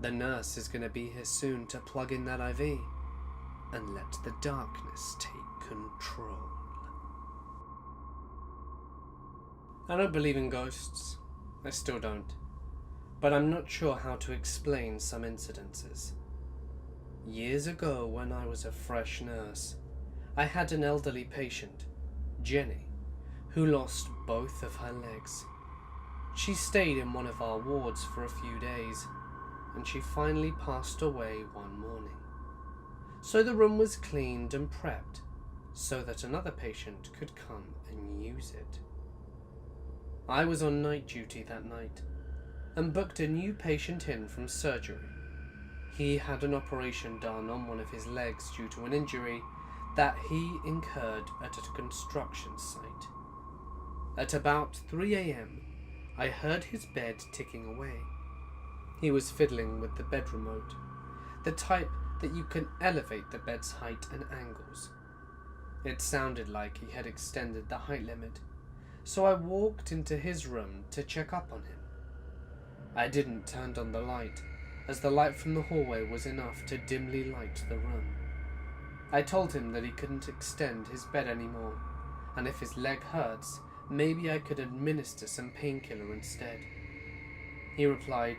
The nurse is going to be here soon to plug in that IV and let the darkness take control. I don't believe in ghosts. I still don't. But I'm not sure how to explain some incidences. Years ago, when I was a fresh nurse, I had an elderly patient, Jenny, who lost both of her legs. She stayed in one of our wards for a few days, and she finally passed away one morning. So the room was cleaned and prepped so that another patient could come and use it. I was on night duty that night and booked a new patient in from surgery. He had an operation done on one of his legs due to an injury that he incurred at a construction site. At about 3 a.m, I heard his bed ticking away. He was fiddling with the bed remote, the type that you can elevate the bed's height and angles. It sounded like he had extended the height limit, so I walked into his room to check up on him. I didn't turn on the light, as the light from the hallway was enough to dimly light the room. I told him that he couldn't extend his bed anymore, and if his leg hurts, maybe I could administer some painkiller instead. He replied,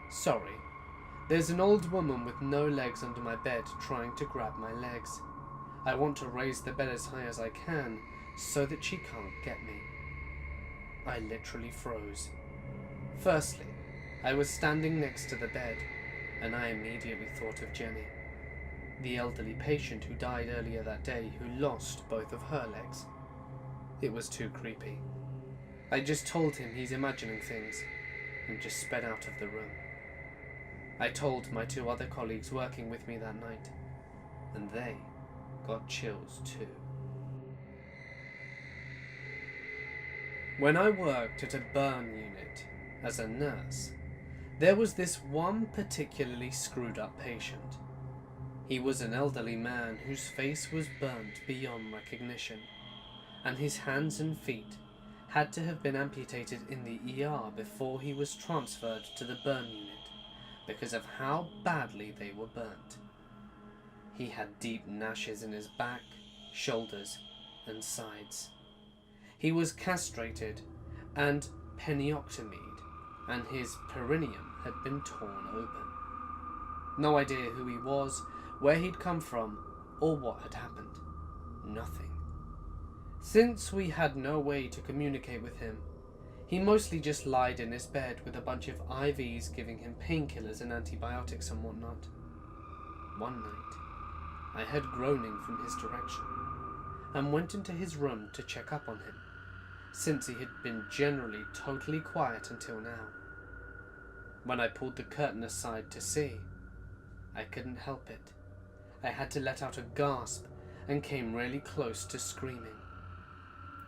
"Sorry, there's an old woman with no legs under my bed trying to grab my legs. I want to raise the bed as high as I can so that she can't get me." I literally froze. Firstly, I was standing next to the bed, and I immediately thought of Jenny, the elderly patient who died earlier that day who lost both of her legs. It was too creepy. I just told him he's imagining things and just sped out of the room. I told my 2 other colleagues working with me that night, and they got chills too. When I worked at a burn unit as a nurse, there was this one particularly screwed up patient. He was an elderly man whose face was burnt beyond recognition, and his hands and feet had to have been amputated in the ER before he was transferred to the burn unit because of how badly they were burnt. He had deep gashes in his back, shoulders, and sides. He was castrated and penioctomied, and his perineum had been torn open. No idea who he was, where he'd come from, or what had happened. Nothing. Since we had no way to communicate with him, he mostly just lied in his bed with a bunch of IVs giving him painkillers and antibiotics and whatnot. One night, I heard groaning from his direction and went into his room to check up on him, since he had been generally totally quiet until now. When I pulled the curtain aside to see, I couldn't help it. I had to let out a gasp and came really close to screaming.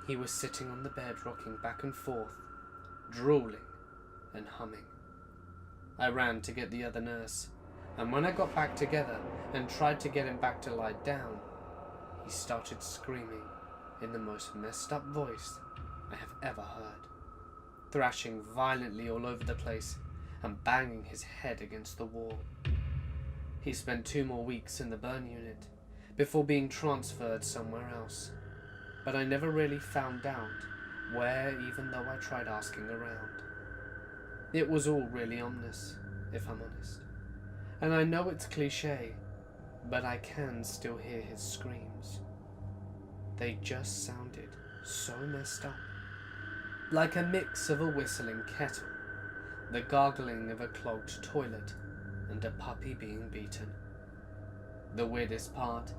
He was sitting on the bed rocking back and forth, drooling and humming. I ran to get the other nurse, and when I got back together and tried to get him back to lie down, he started screaming in the most messed up voice I have ever heard, thrashing violently all over the place and banging his head against the wall. He spent 2 more weeks in the burn unit before being transferred somewhere else, but I never really found out where, even though I tried asking around. It was all really ominous, if I'm honest, and I know it's cliché, but I can still hear his screams. They just sounded so messed up, like a mix of a whistling kettle, the gargling of a clogged toilet, and a puppy being beaten. The weirdest part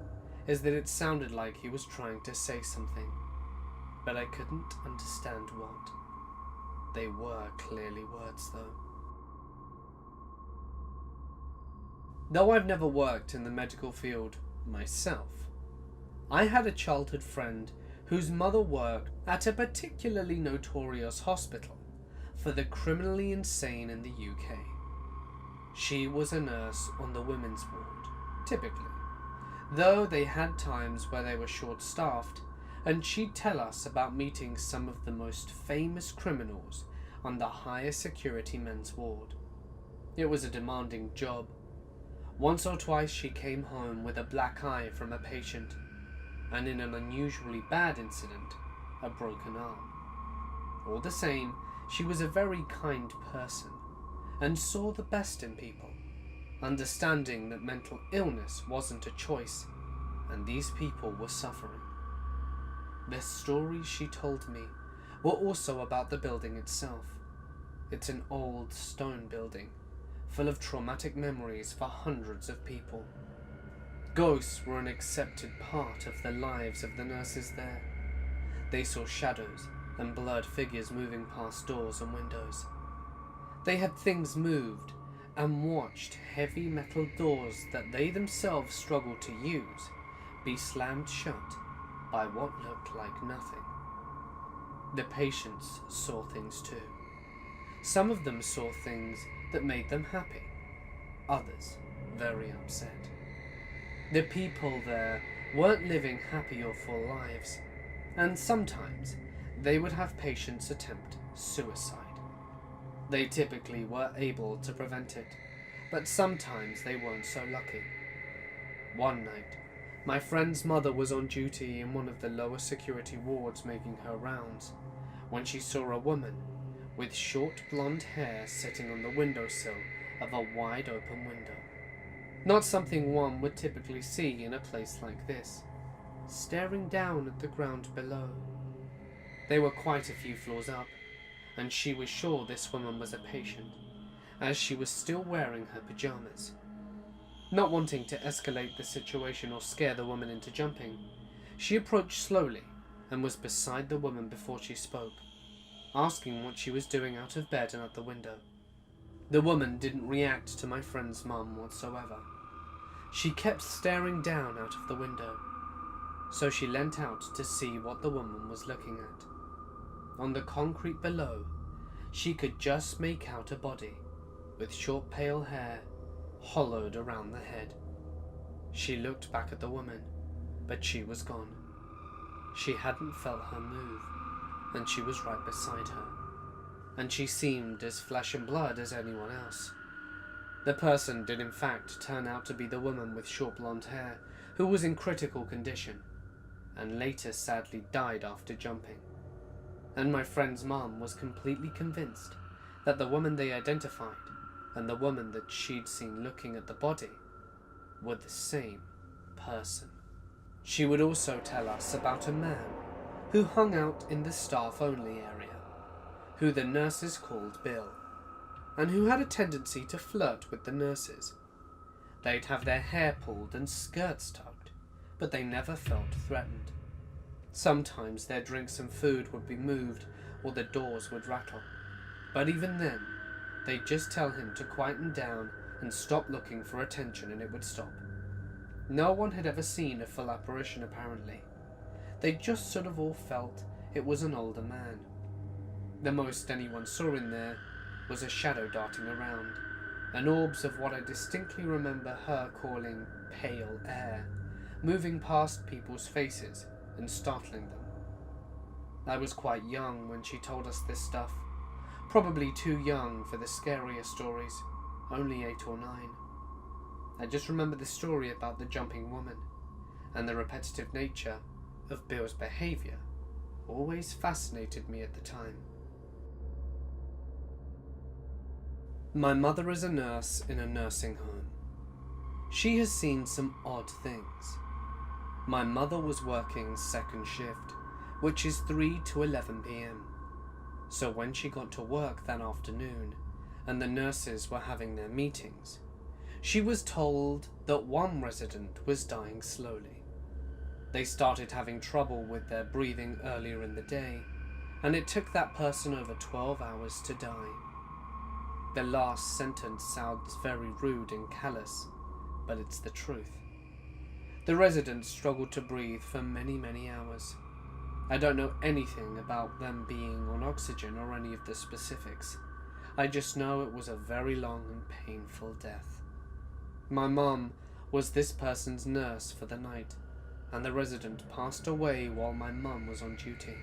is that it sounded like he was trying to say something, but I couldn't understand what. They were clearly words, though. Though I've never worked in the medical field myself, I had a childhood friend whose mother worked at a particularly notorious hospital for the criminally insane in the UK. She was a nurse on the women's ward, typically, though they had times where they were short-staffed, and she'd tell us about meeting some of the most famous criminals on the higher security men's ward. It was a demanding job. Once or twice she came home with a black eye from a patient, and in an unusually bad incident, a broken arm. All the same, she was a very kind person, and saw the best in people, understanding that mental illness wasn't a choice, and these people were suffering. The stories she told me were also about the building itself. It's an old stone building, full of traumatic memories for hundreds of people. Ghosts were an accepted part of the lives of the nurses there. They saw shadows and blurred figures moving past doors and windows. They had things moved and watched heavy metal doors that they themselves struggled to use be slammed shut by what looked like nothing. The patients saw things too. Some of them saw things that made them happy, others very upset. The people there weren't living happy or full lives, and sometimes they would have patients attempt suicide. They typically were able to prevent it, but sometimes they weren't so lucky. One night, my friend's mother was on duty in one of the lower security wards making her rounds, when she saw a woman with short blonde hair sitting on the windowsill of a wide open window. Not something one would typically see in a place like this, staring down at the ground below. They were quite a few floors up, and she was sure this woman was a patient, as she was still wearing her pajamas. Not wanting to escalate the situation or scare the woman into jumping, she approached slowly and was beside the woman before she spoke, asking what she was doing out of bed and at the window. The woman didn't react to my friend's mum whatsoever. She kept staring down out of the window, so she leant out to see what the woman was looking at. On the concrete below, she could just make out a body, with short pale hair, hollowed around the head. She looked back at the woman, but she was gone. She hadn't felt her move, and she was right beside her, and she seemed as flesh and blood as anyone else. The person did in fact turn out to be the woman with short blonde hair, who was in critical condition, and later sadly died after jumping. And my friend's mum was completely convinced that the woman they identified and the woman that she'd seen looking at the body were the same person. She would also tell us about a man who hung out in the staff-only area, who the nurses called Bill, and who had a tendency to flirt with the nurses. They'd have their hair pulled and skirts tugged, but they never felt threatened. Sometimes their drinks and food would be moved or the doors would rattle, but even then, they'd just tell him to quieten down and stop looking for attention and it would stop. No one had ever seen a full apparition apparently. They just sort of all felt it was an older man. The most anyone saw in there was a shadow darting around, and orbs of what I distinctly remember her calling pale air, moving past people's faces and startling them. I was quite young when she told us this stuff, probably too young for the scarier stories, only 8 or 9. I just remember the story about the jumping woman, and the repetitive nature of Bill's behaviour always fascinated me at the time. My mother is a nurse in a nursing home. She has seen some odd things. My mother was working second shift, which is 3 to 11 p.m. So when she got to work that afternoon, and the nurses were having their meetings, she was told that one resident was dying slowly. They started having trouble with their breathing earlier in the day, and it took that person over 12 hours to die. The last sentence sounds very rude and callous, but it's the truth. The residents struggled to breathe for many hours. I don't know anything about them being on oxygen or any of the specifics. I just know it was a very long and painful death. My mum was this person's nurse for the night, and the resident passed away while my mum was on duty.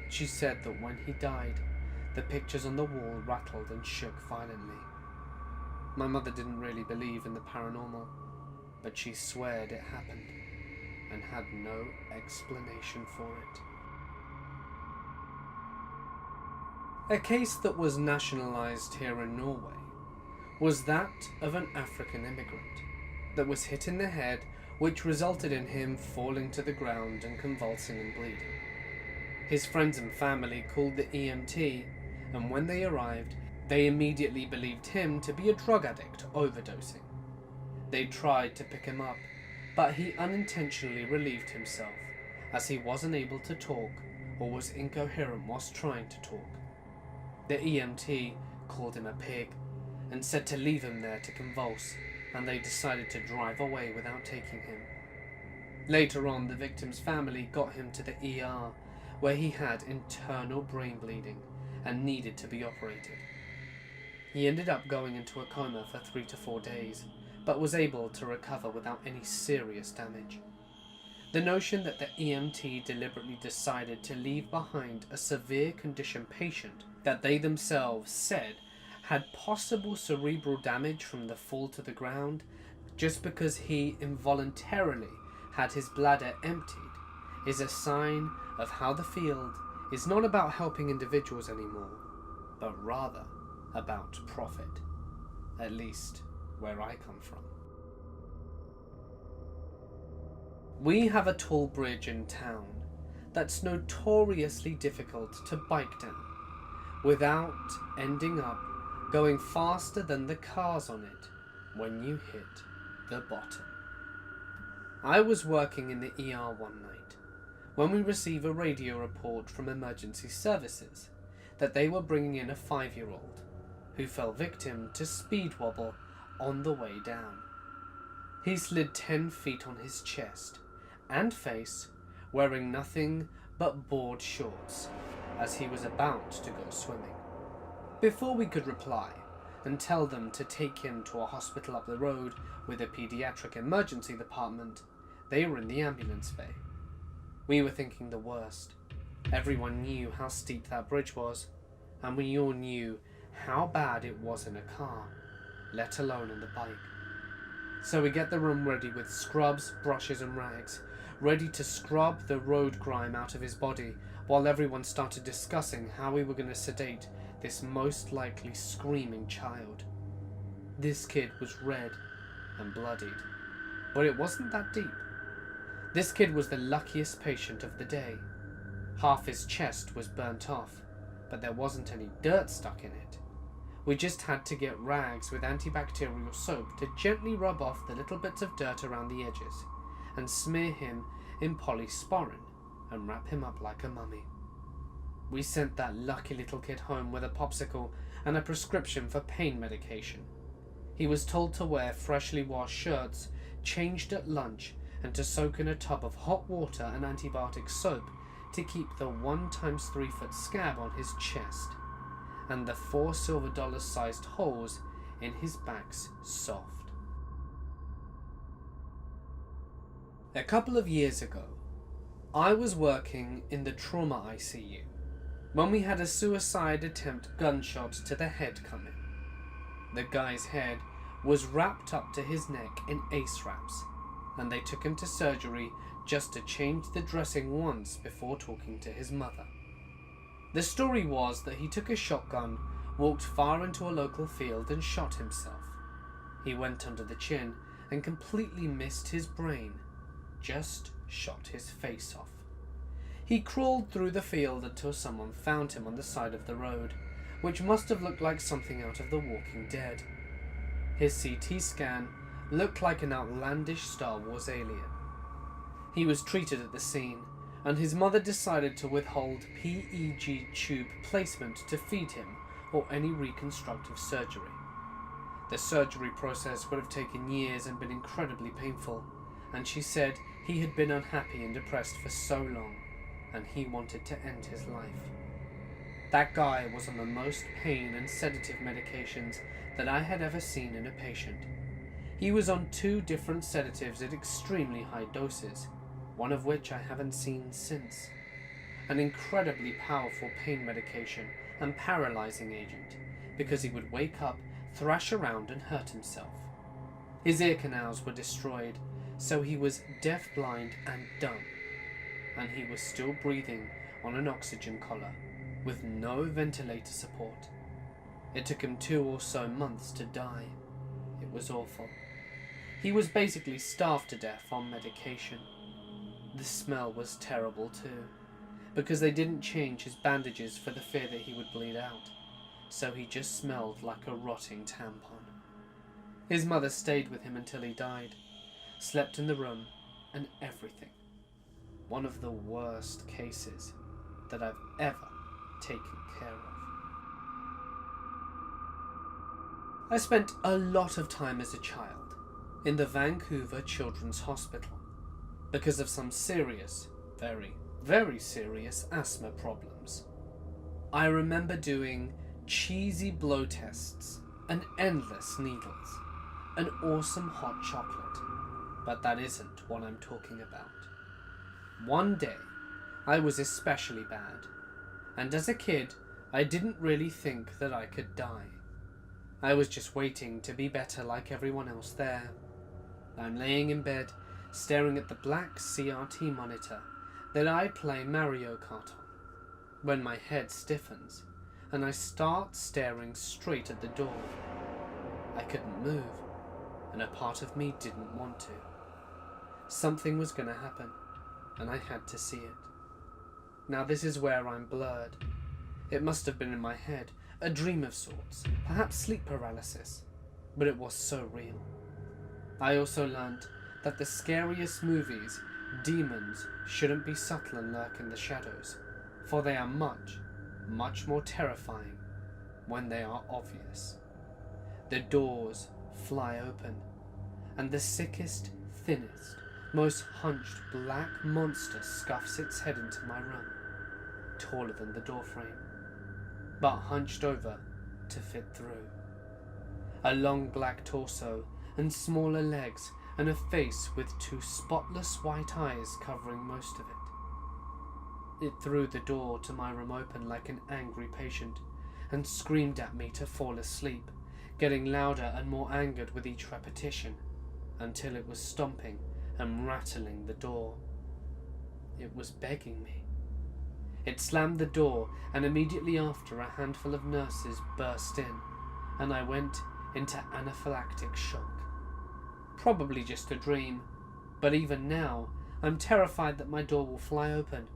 She said that when he died, the pictures on the wall rattled and shook violently. My mother didn't really believe in the paranormal, but she sweared it happened and had no explanation for it. A case that was nationalised here in Norway was that of an African immigrant that was hit in the head, which resulted in him falling to the ground and convulsing and bleeding. His friends and family called the EMT, and when they arrived, they immediately believed him to be a drug addict overdosing. They tried to pick him up, but he unintentionally relieved himself, as he wasn't able to talk or was incoherent whilst trying to talk. The EMT called him a pig and said to leave him there to convulse, and they decided to drive away without taking him. Later on, the victim's family got him to the ER, where he had internal brain bleeding and needed to be operated. He ended up going into a coma for 3 to 4 days, but was able to recover without any serious damage. The notion that the EMT deliberately decided to leave behind a severe condition patient that they themselves said had possible cerebral damage from the fall to the ground just because he involuntarily had his bladder emptied is a sign of how the field is not about helping individuals anymore, but rather about profit, at least where I come from. We have a tall bridge in town that's notoriously difficult to bike down without ending up going faster than the cars on it when you hit the bottom. I was working in the ER one night when we received a radio report from emergency services that they were bringing in a 5-year-old who fell victim to speed wobble on the way down. He slid 10 feet on his chest and face, wearing nothing but board shorts as he was about to go swimming. Before we could reply and tell them to take him to a hospital up the road with a paediatric emergency department, they were in the ambulance bay. We were thinking the worst. Everyone knew how steep that bridge was, and we all knew how bad it was in a car, let alone on the bike. So we get the room ready with scrubs, brushes and rags, ready to scrub the road grime out of his body, while everyone started discussing how we were going to sedate this most likely screaming child. This kid was red and bloodied, but it wasn't that deep. This kid was the luckiest patient of the day. Half his chest was burnt off, but there wasn't any dirt stuck in it. We just had to get rags with antibacterial soap to gently rub off the little bits of dirt around the edges and smear him in polysporin and wrap him up like a mummy. We sent that lucky little kid home with a popsicle and a prescription for pain medication. He was told to wear freshly washed shirts, changed at lunch, and to soak in a tub of hot water and antibiotic soap to keep the 1 x 3 foot scab on his chest and the 4 silver dollar sized holes in his backs soft. A couple of years ago, I was working in the trauma ICU when we had a suicide attempt gunshot to the head come in. The guy's head was wrapped up to his neck in ace wraps, and they took him to surgery just to change the dressing once before talking to his mother. The story was that he took a shotgun, walked far into a local field and shot himself. He went under the chin and completely missed his brain, just shot his face off. He crawled through the field until someone found him on the side of the road, which must have looked like something out of The Walking Dead. His CT scan looked like an outlandish Star Wars alien. He was treated at the scene, and his mother decided to withhold PEG tube placement to feed him or any reconstructive surgery. The surgery process would have taken years and been incredibly painful, and she said he had been unhappy and depressed for so long, and he wanted to end his life. That guy was on the most pain and sedative medications that I had ever seen in a patient. He was on 2 different sedatives at extremely high doses, one of which I haven't seen since. An incredibly powerful pain medication and paralyzing agent, because he would wake up thrash around and hurt himself. His ear canals were destroyed, so he was deaf-blind and dumb, and he was still breathing on an oxygen collar, with no ventilator support. It took him 2 or so months to die. It was awful. He was basically starved to death on medication. The smell was terrible too, because they didn't change his bandages for the fear that he would bleed out, so he just smelled like a rotting tampon. His mother stayed with him until he died, slept in the room and everything. One of the worst cases that I've ever taken care of. I spent a lot of time as a child in the Vancouver Children's Hospital because of some serious, very, very serious asthma problems. I remember doing cheesy blow tests and endless needles, and awesome hot chocolate, but that isn't what I'm talking about. One day, I was especially bad, and as a kid, I didn't really think that I could die. I was just waiting to be better like everyone else there. I'm laying in bed, staring at the black CRT monitor that I play Mario Kart on, when my head stiffens, and I start staring straight at the door. I couldn't move, and a part of me didn't want to. Something was going to happen, and I had to see it. Now this is where I'm blurred. It must have been in my head, a dream of sorts, perhaps sleep paralysis, but it was so real. I also learned that the scariest movies, demons shouldn't be subtle and lurk in the shadows, for they are much, much more terrifying when they are obvious. The doors fly open, and the sickest, thinnest, most hunched black monster scuffs its head into my room, taller than the doorframe, but hunched over to fit through. A long black torso and smaller legs, and a face with 2 spotless white eyes covering most of it. It threw the door to my room open like an angry patient, and screamed at me to fall asleep, getting louder and more angered with each repetition, until it was stomping and rattling the door. It was begging me. It slammed the door, and immediately after a handful of nurses burst in, and I went into anaphylactic shock. Probably just a dream, but even now I'm terrified that my door will fly open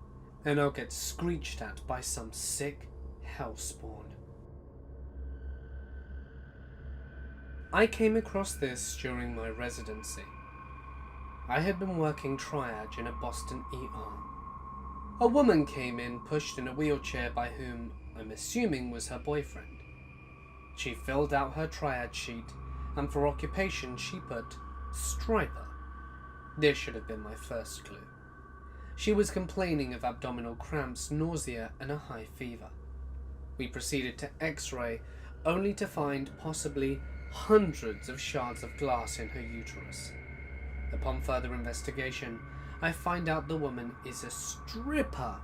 and I'll get screeched at by some sick hellspawn. I came across this during my residency. I had been working triage in a Boston ER. A woman came in, pushed in a wheelchair by whom I'm assuming was her boyfriend. She filled out her triage sheet, and for occupation she put striper. This should have been my first clue. She was complaining of abdominal cramps, nausea, and a high fever. We proceeded to X-ray, only to find possibly hundreds of shards of glass in her uterus. Upon further investigation, I find out the woman is a stripper,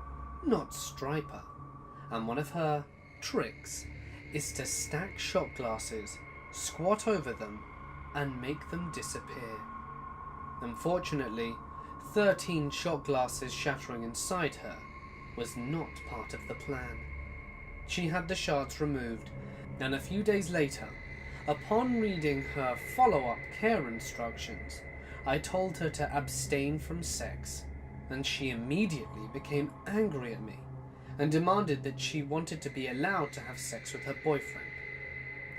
not striper, and one of her tricks is to stack shot glasses, squat over them, and make them disappear. Unfortunately, 13 shot glasses shattering inside her was not part of the plan. She had the shards removed, and a few days later, upon reading her follow-up care instructions, I told her to abstain from sex, and she immediately became angry at me and demanded that she wanted to be allowed to have sex with her boyfriend.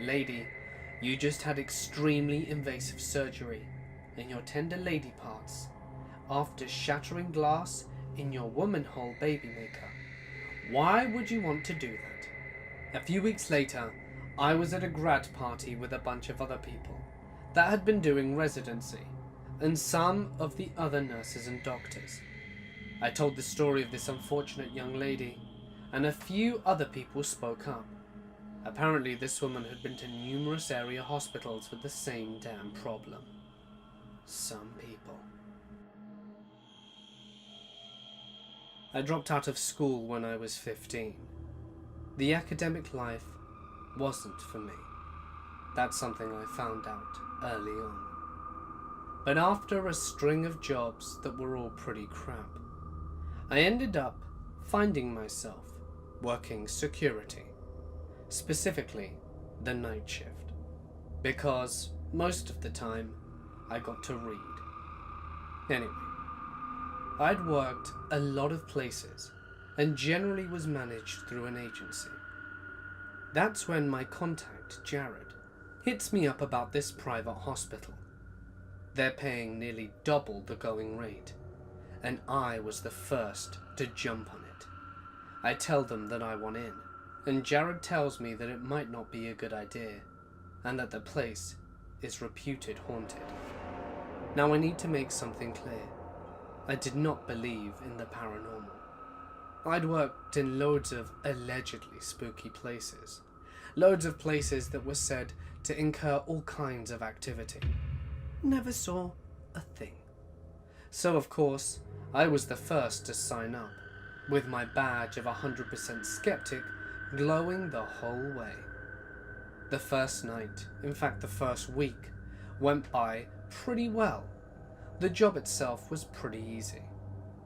Lady, you just had extremely invasive surgery in your tender lady parts after shattering glass in your woman-hole baby maker. Why would you want to do that? A few weeks later, I was at a grad party with a bunch of other people that had been doing residency, and some of the other nurses and doctors. I told the story of this unfortunate young lady, and a few other people spoke up. Apparently this woman had been to numerous area hospitals with the same damn problem. Some people. I dropped out of school when I was 15. The academic life wasn't for me. That's something I found out early on. But after a string of jobs that were all pretty crap, I ended up finding myself working security, specifically the night shift, because most of the time I got to read. Anyway, I'd worked a lot of places and generally was managed through an agency. That's when my contact, Jared, hits me up about this private hospital. They're paying nearly double the going rate, and I was the first to jump on it. I tell them that I want in, and Jared tells me that it might not be a good idea, and that the place is reputed haunted. Now I need to make something clear. I did not believe in the paranormal. I'd worked in loads of allegedly spooky places. Loads of places that were said to incur all kinds of activity. Never saw a thing. So of course, I was the first to sign up, with my badge of 100% skeptic glowing the whole way. The first night, in fact the first week, went by pretty well. The job itself was pretty easy.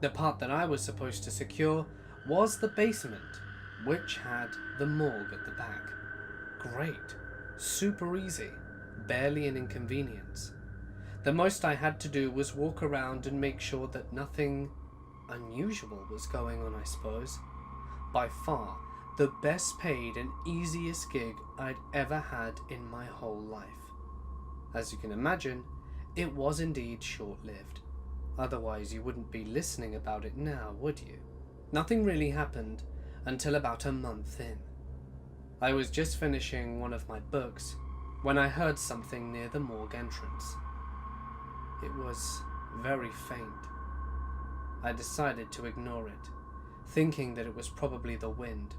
The part that I was supposed to secure was the basement, which had the morgue at the back. Great. Super easy. Barely an inconvenience. The most I had to do was walk around and make sure that nothing unusual was going on, I suppose. By far, the best paid and easiest gig I'd ever had in my whole life. As you can imagine, it was indeed short-lived. Otherwise you wouldn't be listening about it now, would you? Nothing really happened until about a month in. I was just finishing one of my books when I heard something near the morgue entrance. It was very faint. I decided to ignore it, thinking that it was probably the wind.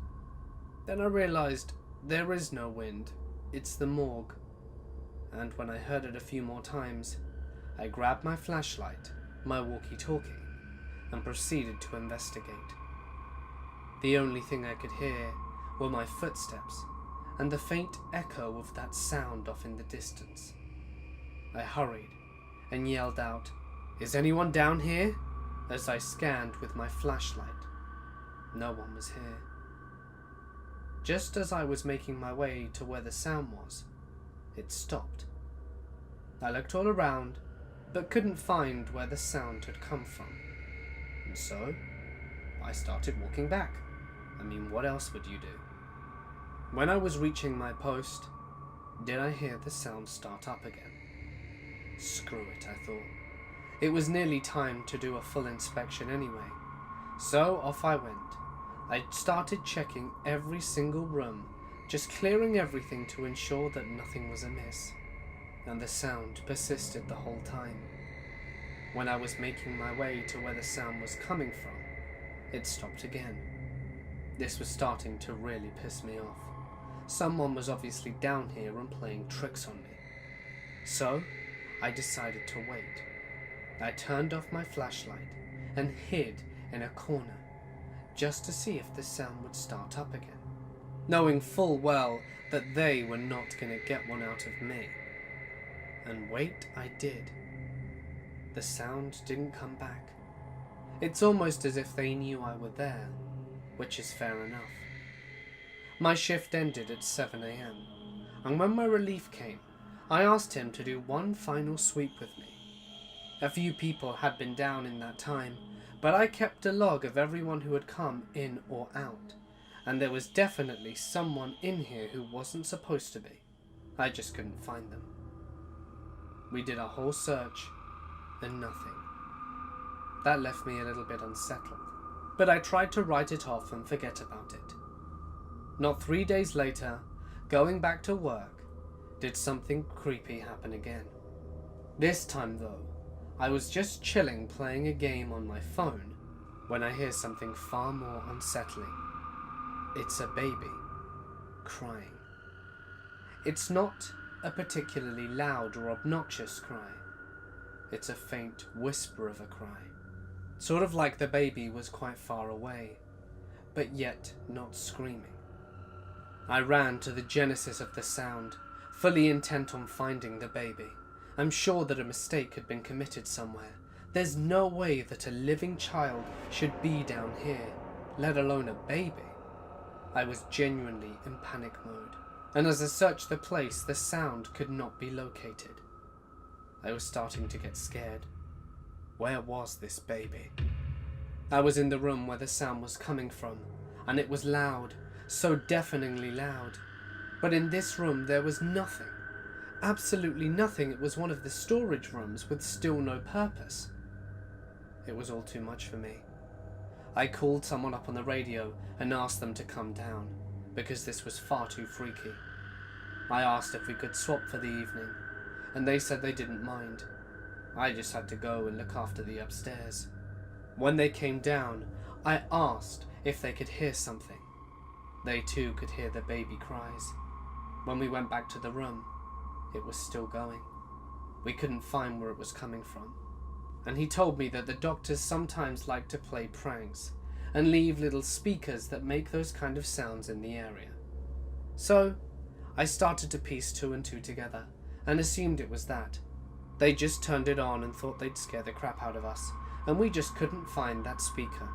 Then I realized there is no wind, it's the morgue. And when I heard it a few more times, I grabbed my flashlight, my walkie-talkie, and proceeded to investigate. The only thing I could hear were my footsteps and the faint echo of that sound off in the distance. I hurried and yelled out, "Is anyone down here?" as I scanned with my flashlight. No one was here. Just as I was making my way to where the sound was, it stopped. I looked all around, but couldn't find where the sound had come from. And so, I started walking back. I mean, what else would you do? When I was reaching my post, did I hear the sound start up again? Screw it, I thought. It was nearly time to do a full inspection anyway. So off I went. I started checking every single room, just clearing everything to ensure that nothing was amiss. And the sound persisted the whole time. When I was making my way to where the sound was coming from, it stopped again. This was starting to really piss me off. Someone was obviously down here and playing tricks on me. So, I decided to wait. I turned off my flashlight and hid in a corner, just to see if the sound would start up again, knowing full well that they were not going to get one out of me. And wait I did. The sound didn't come back. It's almost as if they knew I were there, which is fair enough. My shift ended at 7 AM, and when my relief came, I asked him to do one final sweep with me. A few people had been down in that time, but I kept a log of everyone who had come in or out, and there was definitely someone in here who wasn't supposed to be. I just couldn't find them. We did a whole search, and nothing. That left me a little bit unsettled, but I tried to write it off and forget about it. Not 3 days later, going back to work, did something creepy happen again. This time though, I was just chilling playing a game on my phone when I hear something far more unsettling. It's a baby crying. It's not a particularly loud or obnoxious cry. It's a faint whisper of a cry, sort of like the baby was quite far away, but yet not screaming. I ran to the genesis of the sound, fully intent on finding the baby. I'm sure that a mistake had been committed somewhere. There's no way that a living child should be down here, let alone a baby. I was genuinely in panic mode, and as I searched the place, the sound could not be located. I was starting to get scared. Where was this baby? I was in the room where the sound was coming from, and it was loud, so deafeningly loud. But in this room there was nothing. Absolutely nothing. It was one of the storage rooms with still no purpose. It was all too much for me. I called someone up on the radio and asked them to come down, because this was far too freaky. I asked if we could swap for the evening, and they said they didn't mind. I just had to go and look after the upstairs. When they came down, I asked if they could hear something. They too could hear the baby cries. When we went back to the room, it was still going. We couldn't find where it was coming from. And he told me that the doctors sometimes like to play pranks and leave little speakers that make those kind of sounds in the area. So I started to piece two and two together and assumed it was that. They just turned it on and thought they'd scare the crap out of us, and we just couldn't find that speaker.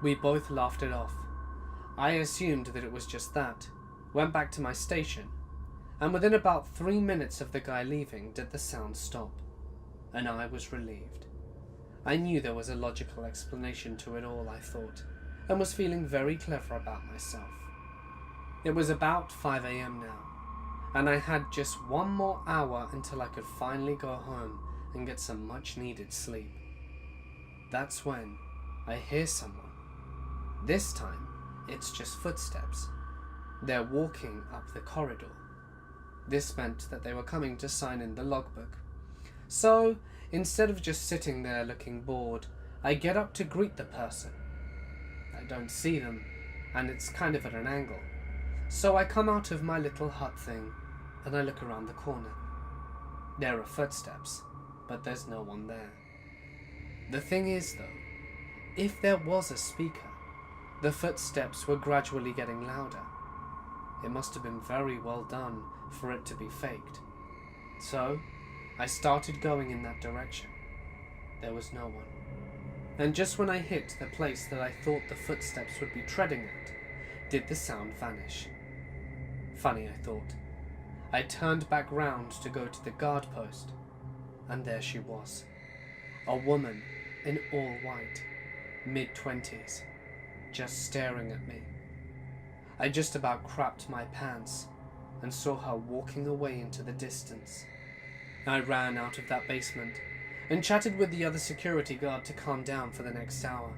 We both laughed it off. I assumed that it was just that, went back to my station, and within about 3 minutes of the guy leaving did the sound stop, and I was relieved. I knew there was a logical explanation to it all, I thought, and was feeling very clever about myself. It was about 5 a.m. now, and I had just 1 more hour until I could finally go home and get some much-needed sleep. That's when I hear someone. This time, it's just footsteps. They're walking up the corridor. This meant that they were coming to sign in the logbook. So, instead of just sitting there looking bored, I get up to greet the person. I don't see them, and it's kind of at an angle. So I come out of my little hut thing, and I look around the corner. There are footsteps, but there's no one there. The thing is, though, if there was a speaker, the footsteps were gradually getting louder. It must have been very well done for it to be faked. So, I started going in that direction. There was no one. And just when I hit the place that I thought the footsteps would be treading at, did the sound vanish. Funny, I thought. I turned back round to go to the guard post, and there she was. A woman in all white, mid-20s, just staring at me. I just about crapped my pants and saw her walking away into the distance. I ran out of that basement and chatted with the other security guard to calm down for the next hour.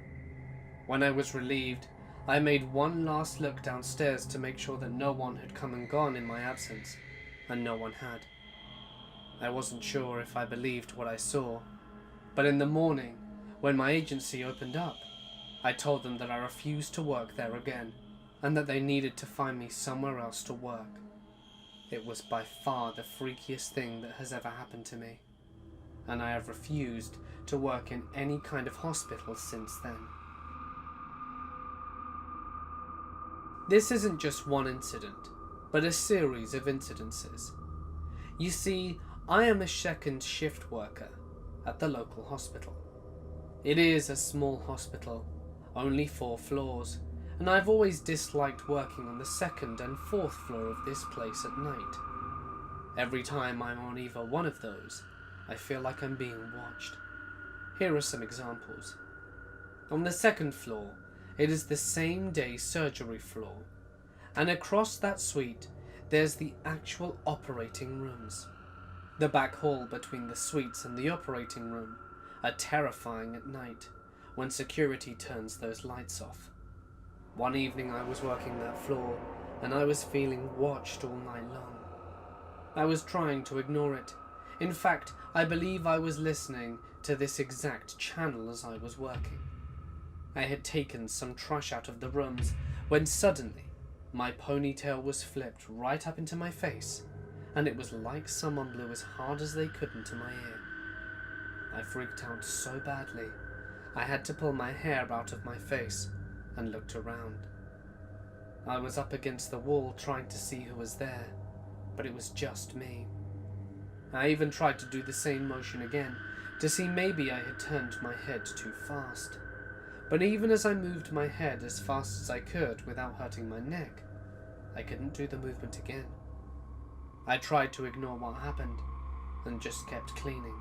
When I was relieved, I made one last look downstairs to make sure that no one had come and gone in my absence, and no one had. I wasn't sure if I believed what I saw, but in the morning, when my agency opened up, I told them that I refused to work there again, and that they needed to find me somewhere else to work. It was by far the freakiest thing that has ever happened to me, and I have refused to work in any kind of hospital since then. This isn't just one incident, but a series of incidences. You see, I am a second shift worker at the local hospital. It is a small hospital, only 4 floors, and I've always disliked working on the 2nd and 4th floor of this place at night. Every time I'm on either one of those, I feel like I'm being watched. Here are some examples. On the 2nd floor, it is the same day surgery floor, and across that suite, there's the actual operating rooms. The back hall between the suites and the operating room are terrifying at night when security turns those lights off. One evening I was working that floor, and I was feeling watched all night long. I was trying to ignore it. In fact, I believe I was listening to this exact channel as I was working. I had taken some trash out of the rooms when suddenly my ponytail was flipped right up into my face, and it was like someone blew as hard as they could into my ear. I freaked out so badly, I had to pull my hair out of my face and looked around. I was up against the wall trying to see who was there. but it was just me. I even tried to do the same motion again, to see maybe I had turned my head too fast. But even as I moved my head as fast as I could without hurting my neck, I couldn't do the movement again. I tried to ignore what happened and just kept cleaning,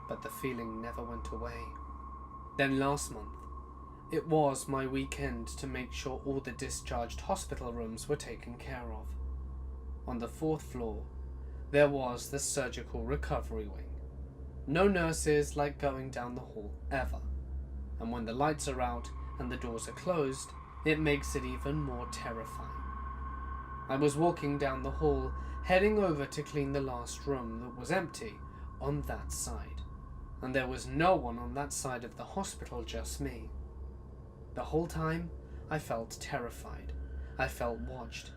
but the feeling never went away. Then last month, it was my weekend to make sure all the discharged hospital rooms were taken care of. On the 4th floor, there was the surgical recovery wing. No nurses like going down the hall ever, and when the lights are out and the doors are closed, it makes it even more terrifying. I was walking down the hall, heading over to clean the last room that was empty on that side, and there was no one on that side of the hospital, just me. The whole time, I felt terrified. I felt watched,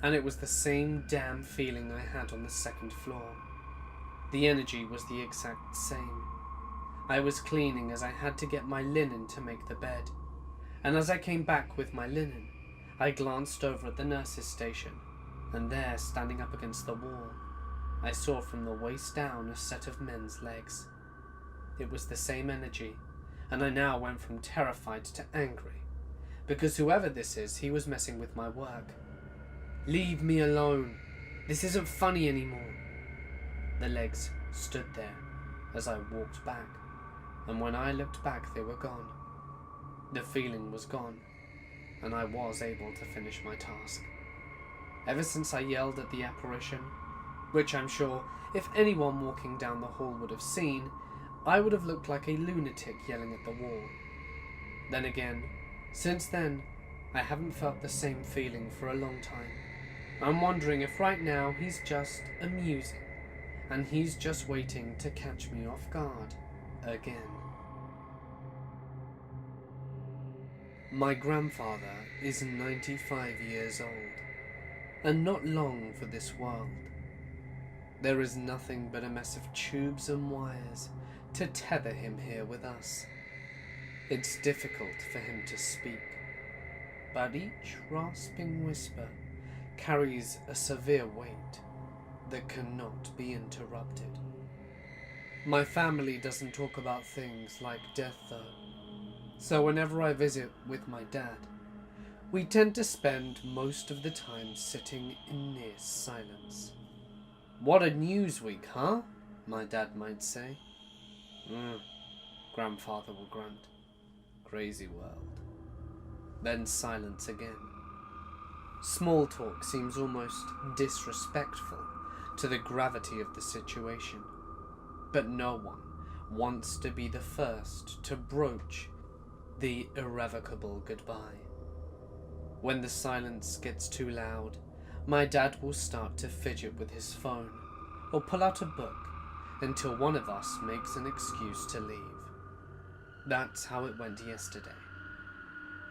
and it was the same damn feeling I had on the 2nd floor. The energy was the exact same. I was cleaning as I had to get my linen to make the bed, and as I came back with my linen, I glanced over at the nurse's station, and there, standing up against the wall, I saw from the waist down a set of men's legs. It was the same energy, and I now went from terrified to angry, because whoever this is, he was messing with my work. Leave me alone. This isn't funny anymore. The legs stood there as I walked back, and when I looked back, they were gone. The feeling was gone, and I was able to finish my task. Ever since I yelled at the apparition, which I'm sure if anyone walking down the hall would have seen, I would have looked like a lunatic yelling at the wall. Then again, since then, I haven't felt the same feeling for a long time. I'm wondering if right now he's just amusing, and he's just waiting to catch me off guard again. My grandfather is 95 years old, and not long for this world. There is nothing but a mess of tubes and wires to tether him here with us. It's difficult for him to speak, but each rasping whisper carries a severe weight that cannot be interrupted. My family doesn't talk about things like death though, so whenever I visit with my dad, we tend to spend most of the time sitting in near silence. What a news week, huh? My dad might say. Grandfather will grunt. Crazy world. Then silence again. Small talk seems almost disrespectful to the gravity of the situation, but no one wants to be the first to broach the irrevocable goodbye. When the silence gets too loud, my dad will start to fidget with his phone or pull out a book until one of us makes an excuse to leave. That's how it went yesterday,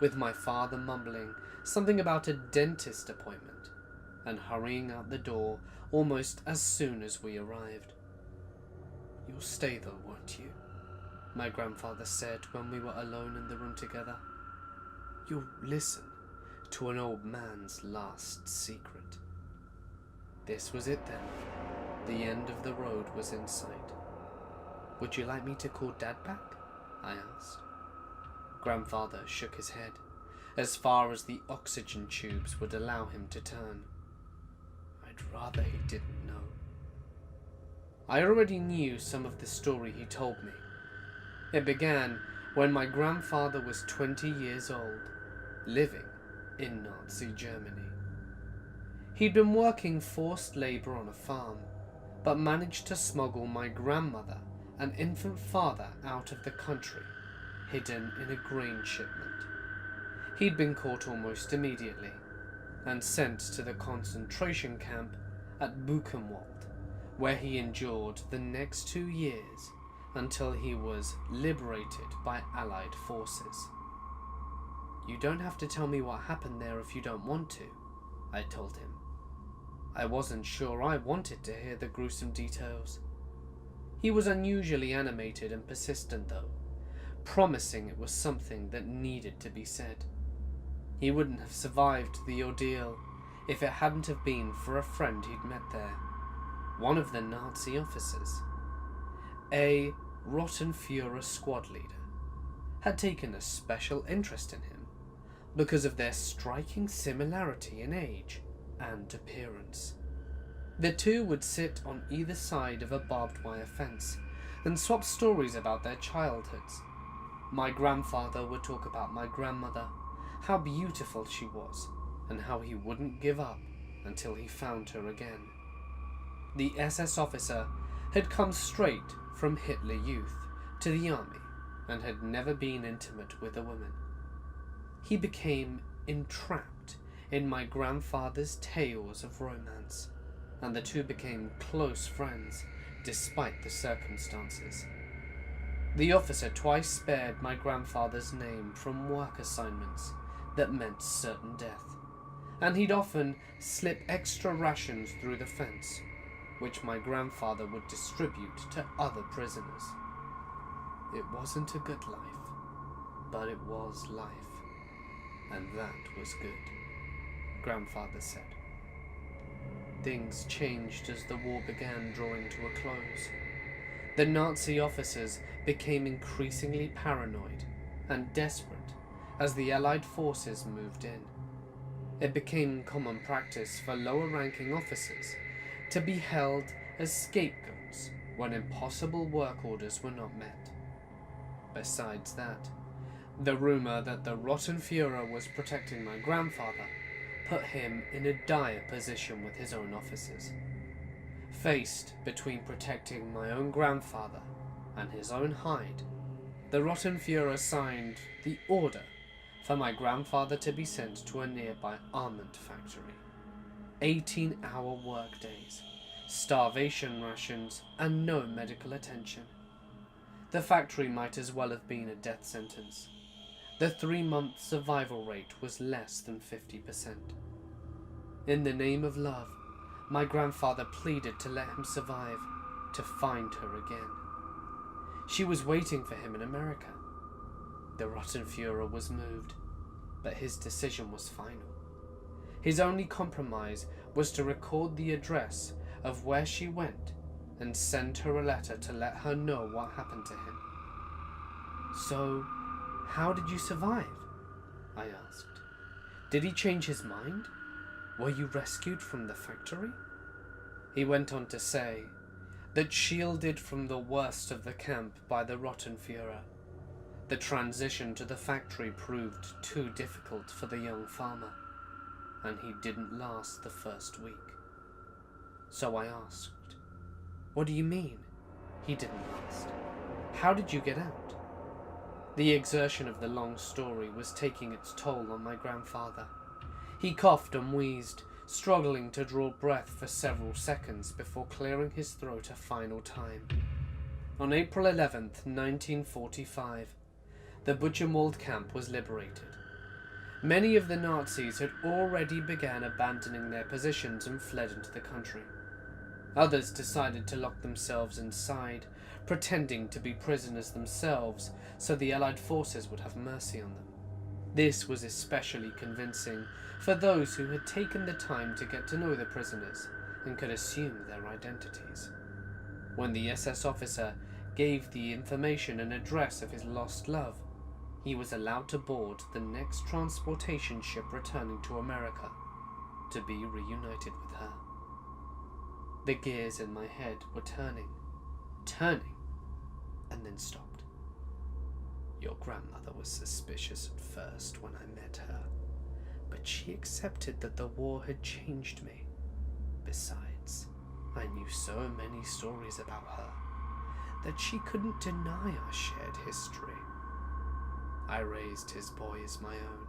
with my father mumbling something about a dentist appointment and hurrying out the door almost as soon as we arrived. "You'll stay though, won't you?" my grandfather said when we were alone in the room together. "You'll listen to an old man's last secret." This was it then. The end of the road was in sight. "Would you like me to call Dad back?" I asked. Grandfather shook his head, as far as the oxygen tubes would allow him to turn. "I'd rather he didn't know." I already knew some of the story he told me. It began when my grandfather was 20 years old, living in Nazi Germany. He'd been working forced labor on a farm, but managed to smuggle my grandmother and infant father out of the country, hidden in a grain shipment. He'd been caught almost immediately, and sent to the concentration camp at Buchenwald, where he endured the next 2 years until he was liberated by Allied forces. "You don't have to tell me what happened there if you don't want to," I told him. I wasn't sure I wanted to hear the gruesome details. He was unusually animated and persistent though, promising it was something that needed to be said. He wouldn't have survived the ordeal if it hadn't have been for a friend he'd met there, one of the Nazi officers. A Rottenführer squad leader had taken a special interest in him because of their striking similarity in age and appearance. The two would sit on either side of a barbed wire fence and swap stories about their childhoods. My grandfather would talk about my grandmother, how beautiful she was, and how he wouldn't give up until he found her again. The SS officer had come straight from Hitler Youth to the army and had never been intimate with a woman. He became entrapped in my grandfather's tales of romance, and the two became close friends despite the circumstances. The officer twice spared my grandfather's name from work assignments that meant certain death, and he'd often slip extra rations through the fence, which my grandfather would distribute to other prisoners. It wasn't a good life, but it was life, and that was good, grandfather said. Things changed as the war began drawing to a close. The Nazi officers became increasingly paranoid and desperate as the Allied forces moved in. It became common practice for lower-ranking officers to be held as scapegoats when impossible work orders were not met. Besides that, the rumor that the Rottenführer was protecting my grandfather put him in a dire position with his own officers. Faced between protecting my own grandfather and his own hide, the Rottenführer signed the order for my grandfather to be sent to a nearby armament factory. 18-hour workdays, starvation rations, and no medical attention. The factory might as well have been a death sentence. The 3-month survival rate was less than 50%. In the name of love, my grandfather pleaded to let him survive, to find her again. She was waiting for him in America. The Rottenführer was moved, but his decision was final. His only compromise was to record the address of where she went and send her a letter to let her know what happened to him. So, how did you survive? I asked. Did he change his mind? Were you rescued from the factory? He went on to say that shielded from the worst of the camp by the Rottenführer, the transition to the factory proved too difficult for the young farmer, and he didn't last the first week. So I asked, "What do you mean, he didn't last? How did you get out?" The exertion of the long story was taking its toll on my grandfather. He coughed and wheezed, struggling to draw breath for several seconds before clearing his throat a final time. On April 11th, 1945, the Buchenwald camp was liberated. Many of the Nazis had already begun abandoning their positions and fled into the country. Others decided to lock themselves inside, pretending to be prisoners themselves so the Allied forces would have mercy on them. This was especially convincing for those who had taken the time to get to know the prisoners and could assume their identities. When the SS officer gave the information and address of his lost love, he was allowed to board the next transportation ship returning to America to be reunited with her. The gears in my head were turning, and then stopped. Your grandmother was suspicious at first when I met her, but she accepted that the war had changed me. Besides, I knew so many stories about her that she couldn't deny our shared history. I raised his boy as my own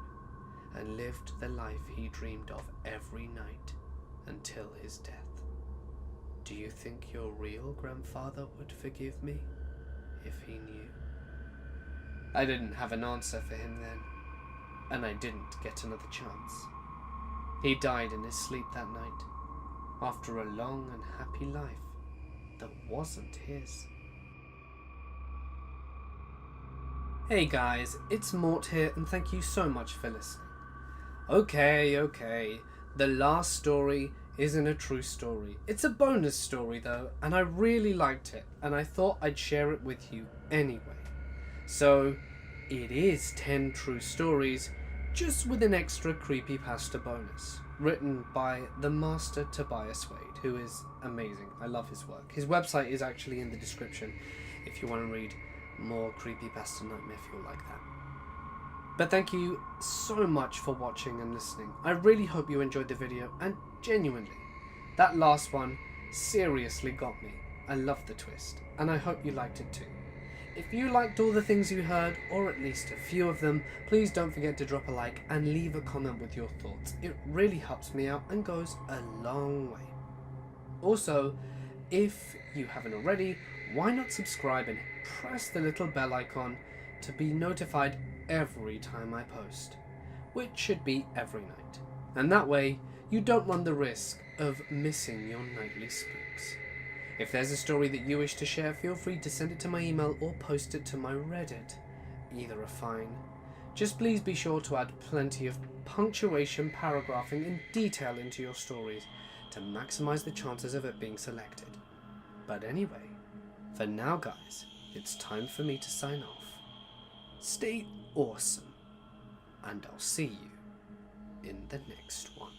and lived the life he dreamed of every night until his death. Do you think your real grandfather would forgive me if he knew? I didn't have an answer for him then, and I didn't get another chance. He died in his sleep that night, after a long and happy life that wasn't his. Hey guys, it's Mort here, and thank you so much for listening. Okay, The last story isn't a true story. It's a bonus story though, and I really liked it, and I thought I'd share it with you anyway. So, it is 10 true stories, just with an extra creepypasta bonus, written by the master Tobias Wade, who is amazing. I love his work. His website is actually in the description if you want to read more creepypasta nightmare fuel like that. But thank you so much for watching and listening. I really hope you enjoyed the video, and genuinely, that last one seriously got me. I loved the twist, and I hope you liked it too. If you liked all the things you heard, or at least a few of them, please don't forget to drop a like and leave a comment with your thoughts. It really helps me out and goes a long way. Also, if you haven't already, why not subscribe and press the little bell icon to be notified every time I post, which should be every night. And that way, you don't run the risk of missing your nightly spooks. If there's a story that you wish to share, feel free to send it to my email or post it to my Reddit. Either are fine. Just please be sure to add plenty of punctuation, paragraphing, and detail into your stories to maximize the chances of it being selected. But anyway, for now guys, it's time for me to sign off. Stay awesome, and I'll see you in the next one.